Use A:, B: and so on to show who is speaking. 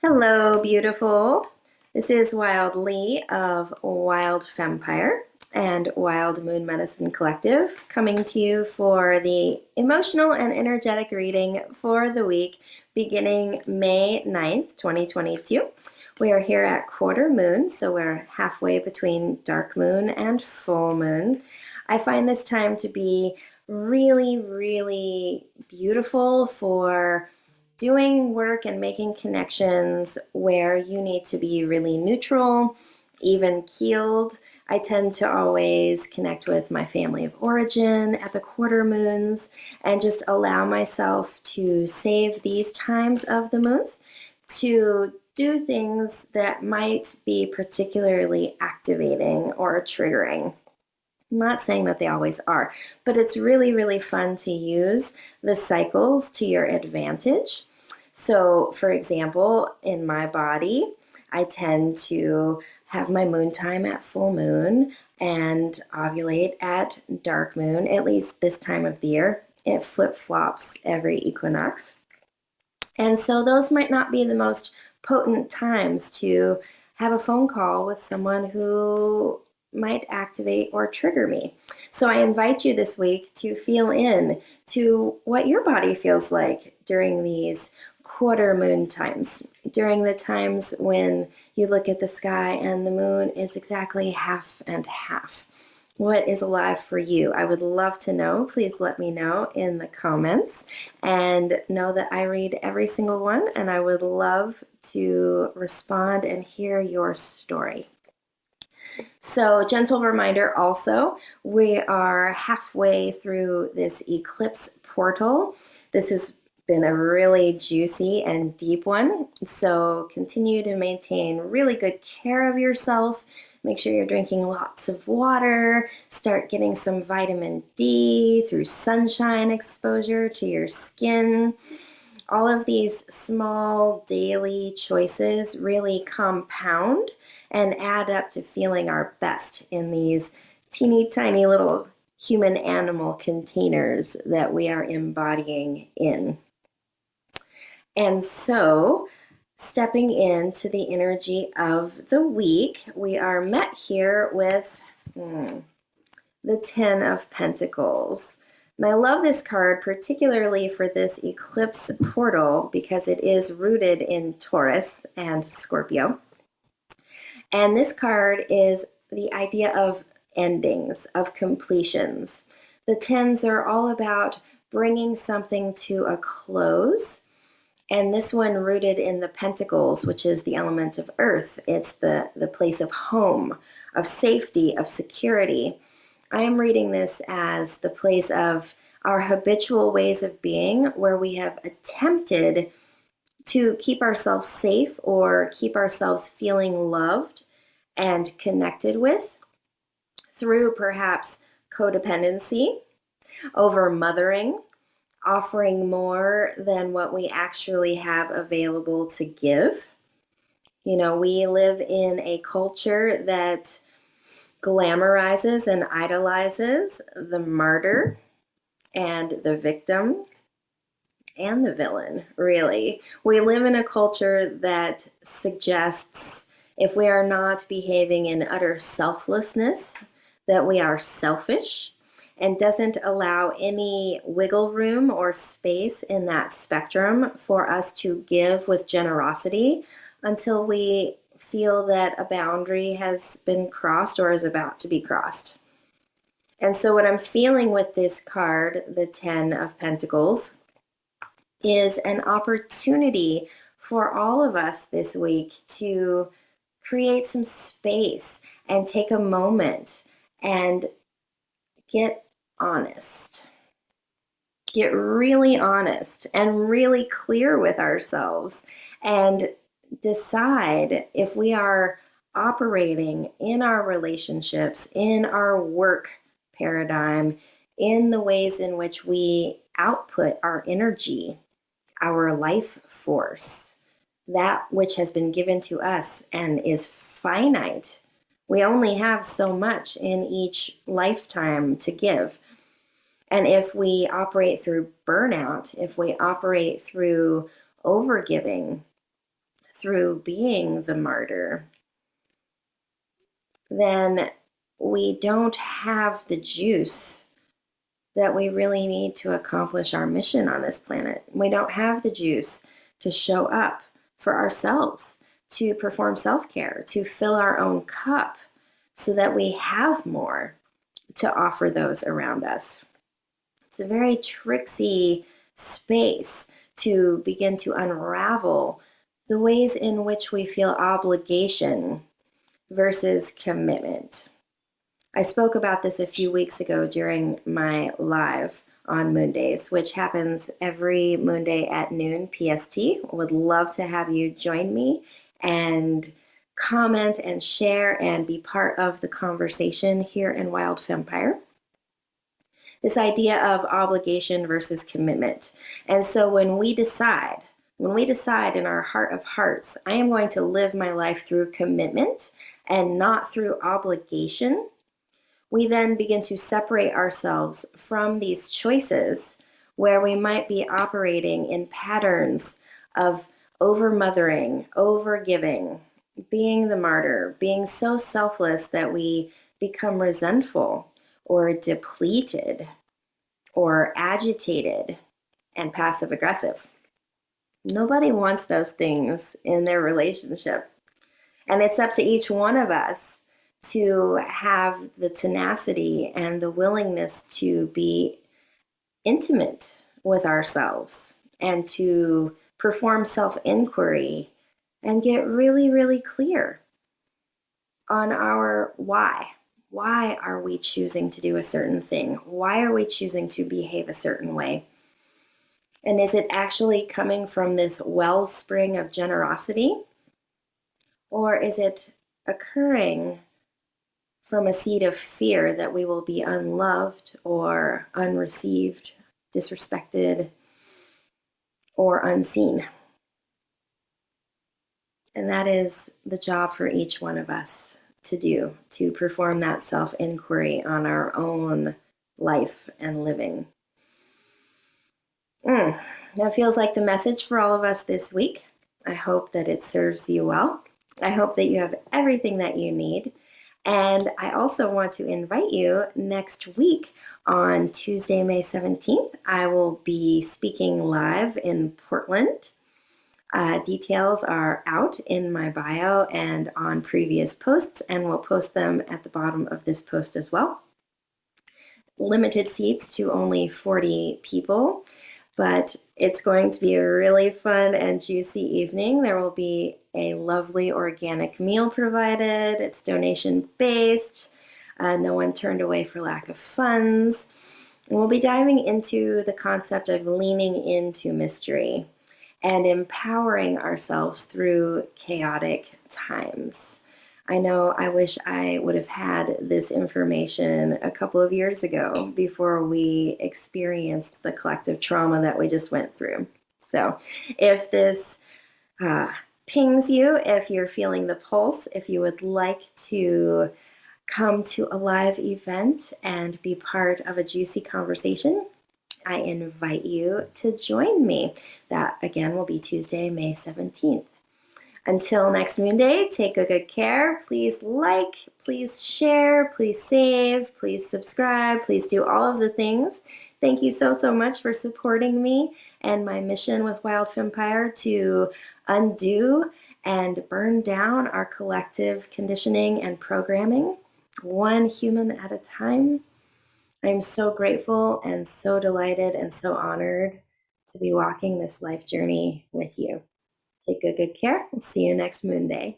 A: Hello, beautiful. This is Wild Lee of Wild Fempire and Wild Moon Medicine Collective coming to you for the emotional and energetic reading for the week beginning May 9th, 2022. We are here at quarter moon, so we're halfway between dark moon and full moon. I find this time to be really, really beautiful for doing work and making connections where you need to be really neutral, even keeled. I tend to always connect with my family of origin at the quarter moons and just allow myself to save these times of the month to do things that might be particularly activating or triggering. I'm not saying that they always are, but it's really, really fun to use the cycles to your advantage. So, for example, in my body, I tend to have my moon time at full moon and ovulate at dark moon, at least this time of the year. It flip-flops every equinox. And so those might not be the most potent times to have a phone call with someone who might activate or trigger me. So I invite you this week to feel in to what your body feels like during these quarter moon times, during the times when you look at the sky and the moon is exactly half and half. What is alive for you? I would love to know. Please let me know in the comments, and know that I read every single one, and I would love to respond and hear your story. So, gentle reminder also, we are halfway through this eclipse portal. This has been a really juicy and deep one. So continue to maintain really good care of yourself. Make sure you're drinking lots of water. Start getting some vitamin D through sunshine exposure to your skin. All of these small daily choices really compound and add up to feeling our best in these teeny tiny little human animal containers that we are embodying in. And so, stepping into the energy of the week, we are met here with the 10 of Pentacles. And I love this card, particularly for this eclipse portal, because it is rooted in Taurus and Scorpio. And this card is the idea of endings, of completions. The 10s are all about bringing something to a close. And this one rooted in the Pentacles, which is the element of earth. It's the place of home, of safety, of security. I am reading this as the place of our habitual ways of being, where we have attempted to keep ourselves safe or keep ourselves feeling loved and connected with through perhaps codependency, over mothering, offering more than what we actually have available to give. You know, we live in a culture that glamorizes and idolizes the martyr and the victim and the villain, really. We live in a culture that suggests if we are not behaving in utter selflessness, that we are selfish, and doesn't allow any wiggle room or space in that spectrum for us to give with generosity until we feel that a boundary has been crossed or is about to be crossed. And so what I'm feeling with this card, the 10 of Pentacles, is an opportunity for all of us this week to create some space and take a moment and get honest. Get really honest and really clear with ourselves and decide if we are operating in our relationships, in our work paradigm, in the ways in which we output our energy, our life force, that which has been given to us and is finite. We only have so much in each lifetime to give. And if we operate through burnout, if we operate through overgiving, through being the martyr, then we don't have the juice that we really need to accomplish our mission on this planet. We don't have the juice to show up for ourselves, to perform self-care, to fill our own cup so that we have more to offer those around us. It's a very tricksy space to begin to unravel the ways in which we feel obligation versus commitment. I spoke about this a few weeks ago during my live on Moon Days, which happens every Moon Day at noon PST. Would love to have you join me and comment and share and be part of the conversation here in Wild Fempire. This idea of obligation versus commitment. And so when we decide in our heart of hearts, I am going to live my life through commitment and not through obligation, we then begin to separate ourselves from these choices where we might be operating in patterns of over-mothering, over-giving, being the martyr, being so selfless that we become resentful or depleted or agitated and passive-aggressive. Nobody wants those things in their relationship. And it's up to each one of us to have the tenacity and the willingness to be intimate with ourselves and to perform self-inquiry and get really, really clear on our why. Why are we choosing to do a certain thing? Why are we choosing to behave a certain way? And is it actually coming from this wellspring of generosity? Or is it occurring from a seed of fear that we will be unloved or unreceived, disrespected, or unseen? And that is the job for each one of us to do, to perform that self-inquiry on our own life and living. That feels like the message for all of us this week. I hope that it serves you well. I hope that you have everything that you need. And I also want to invite you next week on Tuesday, May 17th. I will be speaking live in Portland. Details are out in my bio and on previous posts, and we'll post them at the bottom of this post as well. Limited seats to only 40 people, but it's going to be a really fun and juicy evening. There will be a lovely organic meal provided. It's donation-based. No one turned away for lack of funds. And we'll be diving into the concept of leaning into mystery and empowering ourselves through chaotic times. I know I wish I would have had this information a couple of years ago before we experienced the collective trauma that we just went through. So if this pings you, if you're feeling the pulse, if you would like to come to a live event and be part of a juicy conversation, I invite you to join me. That again will be Tuesday, May 17th. Until next Moon Day, take good care. Please like, please share, please save, please subscribe, please do all of the things. Thank you so, so much for supporting me and my mission with Wild Fempire to undo and burn down our collective conditioning and programming, one human at a time. I'm so grateful and so delighted and so honored to be walking this life journey with you. Take good care. We'll see you next Moon Day.